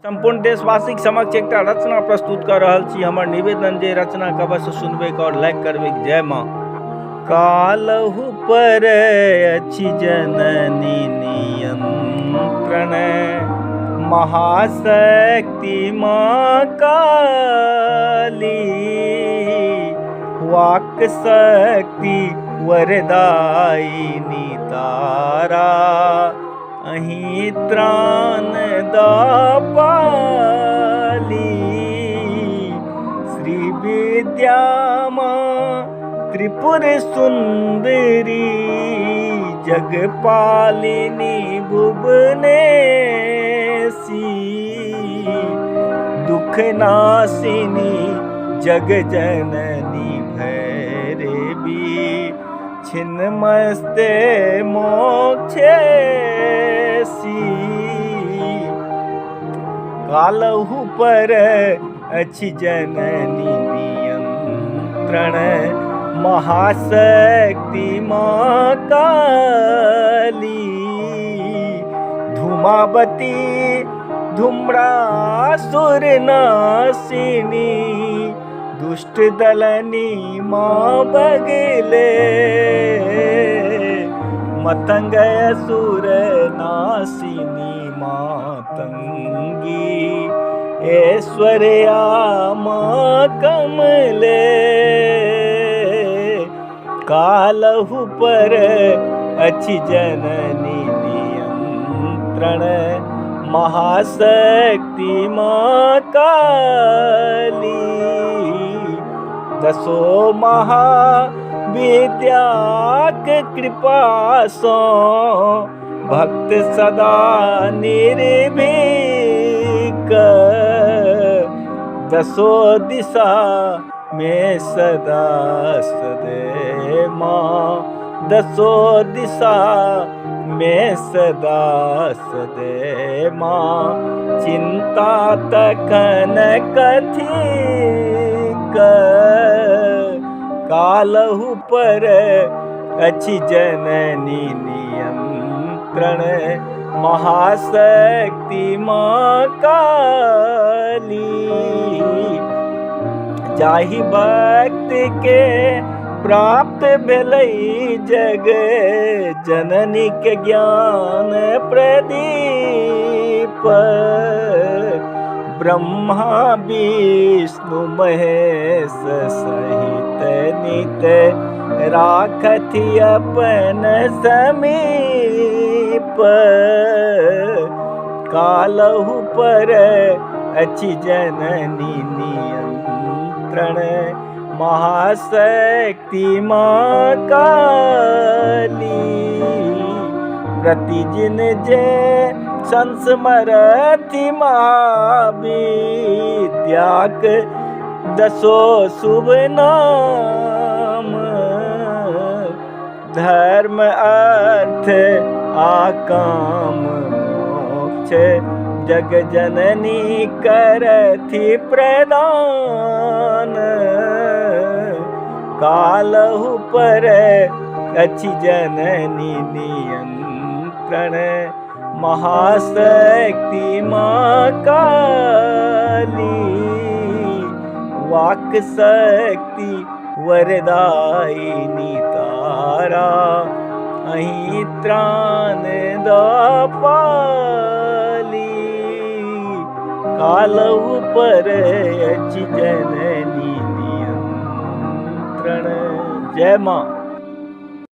संपूर्ण देशवासी के समक्ष एक रचना प्रस्तुत कर रहल छी। हमर निवेदन जे रचना के अवश्य सुनबे और लाइक करबे। जय माँ। कालहु पर अछि जननी नियंत्रण, महाशक्ति माँ काली, वाक शक्ति वरदायिनी तारा, अहीं त्राण द पाली। श्री विद्या माँ त्रिपुर सुंदरी, जगपालिनी भुवनेशी, दुख नाशिनी जग जननी भैरवी, छिन्नमस्ते मोक्षेसी। कालहु पर अछि जननी नियंत्रण, महाशक्ति माँ काली, धूमावती धूम्रासुर नाशिनी, दुष्ट दलनी माँ बगले, मतंग असुर नाशिनी मातंगी, ऐश्वर्या माँ कमले। कालहु पर अछि जननी नियंत्रण, महाशक्ति माँ काली, दसो महाविद्याक कृपा सो, भक्त सदा निर्भीक, दसो दिशा में सदा सदै माँ, दसो दिशा में सदा सदै माँ, चिंता तखन कथीक, कालहु पर अछि जननी नियंत्रण, महाशक्ति माँ काली, जाहि भक्त के प्राप्त भेलै जग जननी के ज्ञान प्रदीप, ब्रह्मा विष्णु महेश सहित नित, राखथि अपन समीप। कालहु पर अछि जननी नियंत्रण, महाशक्ति माँ काली, प्रतिदिन जे संस्मरति महाविद्याक, दसो शुभ नाम, धर्म अर्थ आकाम मोक्ष, जग जननी करथि प्रदान। कालहु पर अछि जननी नियंत्रण, महाशक्ति माँ काली, वाक शक्ति वरदायिनी तारा, अहीं त्राण द पाली। कालहु पर अछि जननी नियंत्रण। जय माँ।